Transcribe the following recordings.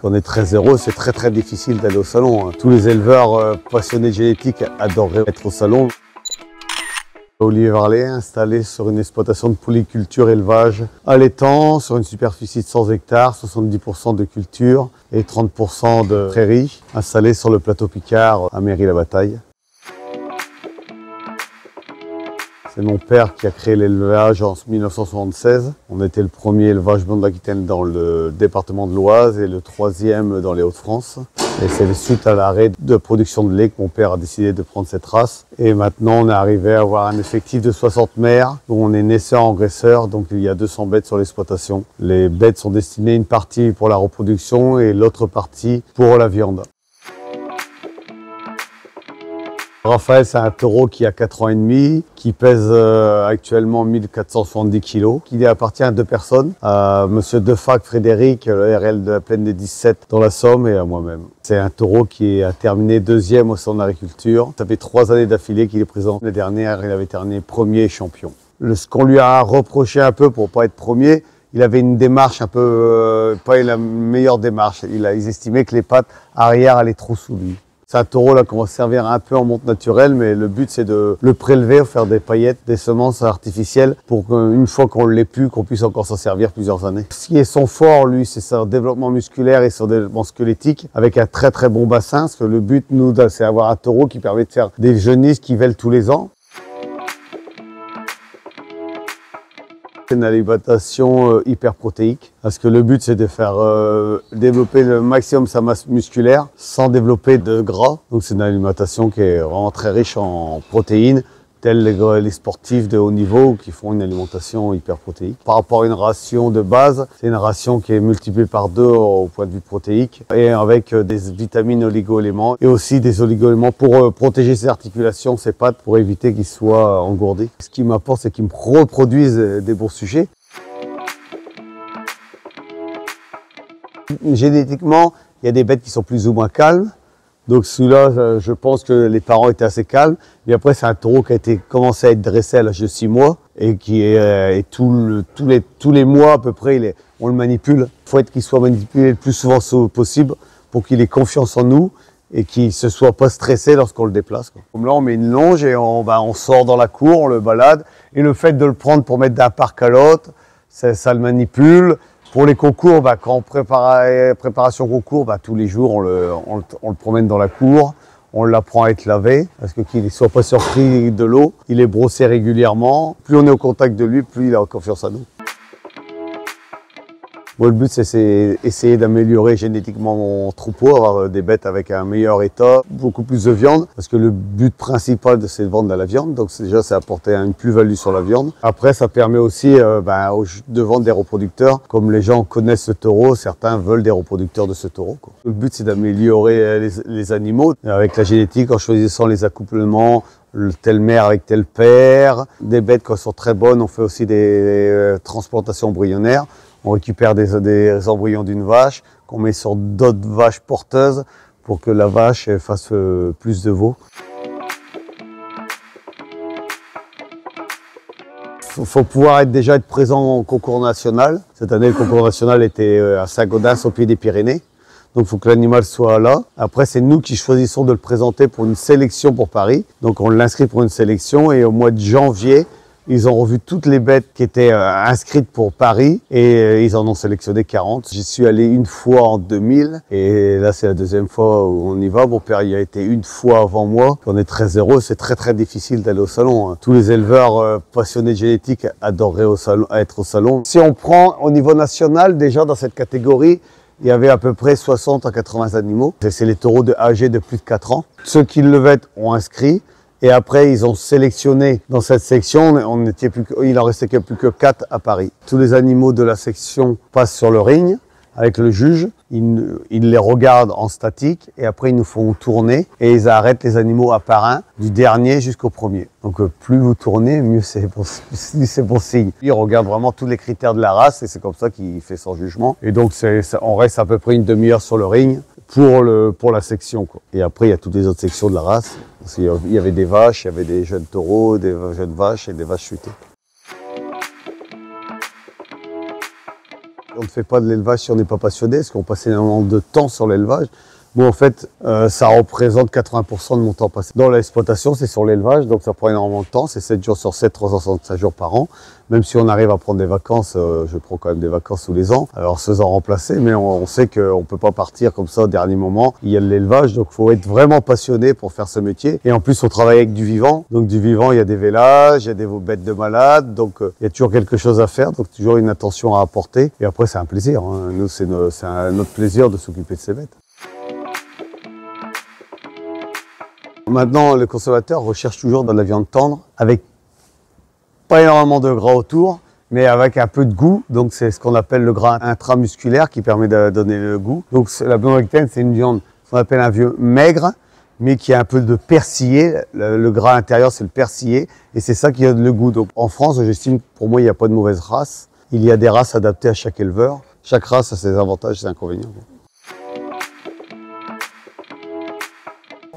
On est très heureux, c'est très difficile d'aller au salon. Tous les éleveurs passionnés de génétique adoreraient être au salon. Olivier Varlet, installé sur une exploitation de polyculture élevage allaitant, sur une superficie de 100 hectares, 70% de culture et 30% de prairies, installé sur le plateau Picard à Mairie-la-Bataille. C'est mon père qui a créé l'élevage en 1976. On était le premier élevage blanc d'Aquitaine dans le département de l'Oise et le troisième dans les Hauts-de-France. Et c'est suite à l'arrêt de production de lait que mon père a décidé de prendre cette race. Et maintenant, on est arrivé à avoir un effectif de 60 mères, dont on est naisseur-engraisseur, donc il y a 200 bêtes sur l'exploitation. Les bêtes sont destinées une partie pour la reproduction et l'autre partie pour la viande. Raphaël, c'est un taureau qui a 4 ans et demi, qui pèse actuellement 1470 kg, qui appartient à 2 personnes, à Monsieur Defac Frédéric, le RL de la Plaine des 17 dans la Somme, et à moi-même. C'est un taureau qui a terminé 2e au centre d'agriculture. Ça fait 3 années d'affilée qu'il est présent. L'année dernière, il avait terminé 1er champion. Ce qu'on lui a reproché un peu pour pas être premier, il avait une démarche un peu, pas la meilleure démarche. Ils estimaient que les pattes arrière allaient trop sous lui. C'est un taureau là qu'on va servir un peu en monte naturelle, mais le but c'est de le prélever, faire des paillettes, des semences artificielles pour qu'une fois qu'on l'ait pu, qu'on puisse encore s'en servir plusieurs années. Ce qui est son fort, lui, c'est son développement musculaire et son développement squelettique avec un très bon bassin. Parce que le but, nous, c'est d'avoir un taureau qui permet de faire des genisses qui vèlent tous les ans. C'est une alimentation hyperprotéique parce que le but c'est de faire développer le maximum sa masse musculaire sans développer de gras. Donc c'est une alimentation qui est vraiment très riche en protéines, tels les sportifs de haut niveau qui font une alimentation hyperprotéique. Par rapport à une ration de base, c'est une ration qui est multipliée par 2 au point de vue protéique et avec des vitamines oligo-éléments et aussi des oligo-éléments pour protéger ses articulations, ses pattes, pour éviter qu'ils soient engourdis. Ce qui m'apporte, c'est qu'ils me reproduisent des bons sujets. Génétiquement, il y a des bêtes qui sont plus ou moins calmes. Donc celui-là, je pense que les parents étaient assez calmes. Mais après, c'est un taureau qui a été commencé à être dressé à l'âge de 6 mois et qui est tous les mois à peu près, on le manipule. Il faut qu'il soit manipulé le plus souvent possible pour qu'il ait confiance en nous et qu'il ne se soit pas stressé lorsqu'on le déplace. Comme là, on met une longe et on sort dans la cour, on le balade. Et le fait de le prendre pour mettre d'un parc à l'autre, ça le manipule. Pour les concours, quand on préparation concours, tous les jours, on le promène dans la cour, on l'apprend à être lavé, parce qu'il ne soit pas surpris de l'eau. Il est brossé régulièrement. Plus on est au contact de lui, plus il a confiance en nous. Bon, le but, c'est essayer d'améliorer génétiquement mon troupeau, avoir des bêtes avec un meilleur état, beaucoup plus de viande, parce que le but principal, c'est de vendre de la viande. Donc déjà, c'est apporter une plus-value sur la viande. Après, ça permet aussi de vendre des reproducteurs. Comme les gens connaissent ce taureau, certains veulent des reproducteurs de ce taureau. Le but, c'est d'améliorer les animaux avec la génétique, en choisissant les accouplements, telle mère avec tel père. Des bêtes, quand elles sont très bonnes, on fait aussi des transplantations embryonnaires. On récupère des embryons d'une vache qu'on met sur d'autres vaches porteuses pour que la vache fasse plus de veaux. Il faut pouvoir déjà être présent au concours national. Cette année, le concours national était à Saint-Gaudens, au pied des Pyrénées. Donc il faut que l'animal soit là. Après, c'est nous qui choisissons de le présenter pour une sélection pour Paris. Donc on l'inscrit pour une sélection et au mois de janvier, ils ont revu toutes les bêtes qui étaient inscrites pour Paris et ils en ont sélectionné 40. J'y suis allé une fois en 2000 et là c'est la 2e fois où on y va. Mon père y a été une fois avant moi. On est très heureux, c'est très difficile d'aller au salon. Tous les éleveurs passionnés de génétique adoreraient être au salon. Si on prend au niveau national, déjà dans cette catégorie, il y avait à peu près 60 à 80 animaux. C'est les taureaux âgés de plus de 4 ans. Ceux qui le veulent ont inscrit. Et après, ils ont sélectionné dans cette section, il en restait plus que 4 à Paris. Tous les animaux de la section passent sur le ring avec le juge. Ils les regardent en statique et après ils nous font tourner et ils arrêtent les animaux à part un, du dernier jusqu'au premier. Donc plus vous tournez, mieux c'est bon signe. Il regarde vraiment tous les critères de la race et c'est comme ça qu'il fait son jugement. Et donc on reste à peu près une demi-heure sur le ring pour la section, quoi. Et après il y a toutes les autres sections de la race. Parce qu'il y avait des vaches, il y avait des jeunes taureaux, des jeunes vaches et des vaches futées. On ne fait pas de l'élevage si on n'est pas passionné, parce qu'on passe énormément de temps sur l'élevage. Bon, en fait, ça représente 80% de mon temps passé. Dans l'exploitation, c'est sur l'élevage, donc ça prend énormément de temps. C'est 7 jours sur 7, 365 jours par an. Même si on arrive à prendre des vacances, je prends quand même des vacances tous les ans, alors se faisant remplacer, mais on sait qu'on ne peut pas partir comme ça au dernier moment. Il y a de l'élevage, donc il faut être vraiment passionné pour faire ce métier. Et en plus, on travaille avec du vivant. Donc du vivant, il y a des vélages, il y a des bêtes de malades, donc il y a toujours quelque chose à faire, donc toujours une attention à apporter. Et après, c'est un plaisir. Hein. Nous, c'est notre plaisir de s'occuper de ces bêtes. Maintenant, le consommateur recherche toujours de la viande tendre avec pas énormément de gras autour, mais avec un peu de goût. Donc, c'est ce qu'on appelle le gras intramusculaire qui permet de donner le goût. Donc, la blonde Aquitaine, c'est une viande qu'on appelle un vieux maigre, mais qui a un peu de persillé. Le gras intérieur, c'est le persillé, et c'est ça qui donne le goût. Donc, en France, j'estime, pour moi, il n'y a pas de mauvaise race. Il y a des races adaptées à chaque éleveur. Chaque race a ses avantages et ses inconvénients.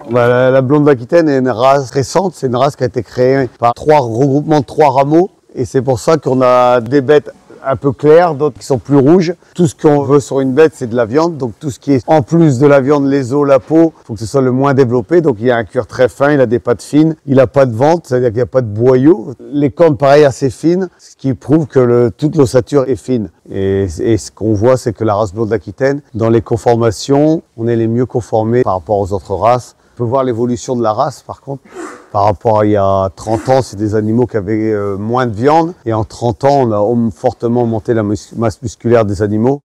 La blonde d'Aquitaine est une race récente, c'est une race qui a été créée par 3 regroupements de 3 rameaux, et c'est pour ça qu'on a des bêtes un peu claires, d'autres qui sont plus rouges. Tout ce qu'on veut sur une bête, c'est de la viande, donc tout ce qui est en plus de la viande, les os, la peau, il faut que ce soit le moins développé. Donc il y a un cuir très fin, il a des pattes fines, il n'a pas de ventre, c'est-à-dire qu'il n'y a pas de boyau. Les cornes, pareil, assez fines, ce qui prouve que toute l'ossature est fine. Et ce qu'on voit, c'est que la race blonde d'Aquitaine, dans les conformations, on est les mieux conformés par rapport aux autres races. On peut voir l'évolution de la race, par contre. Par rapport à il y a 30 ans, c'est des animaux qui avaient moins de viande. Et en 30 ans, on a fortement monté la masse musculaire des animaux.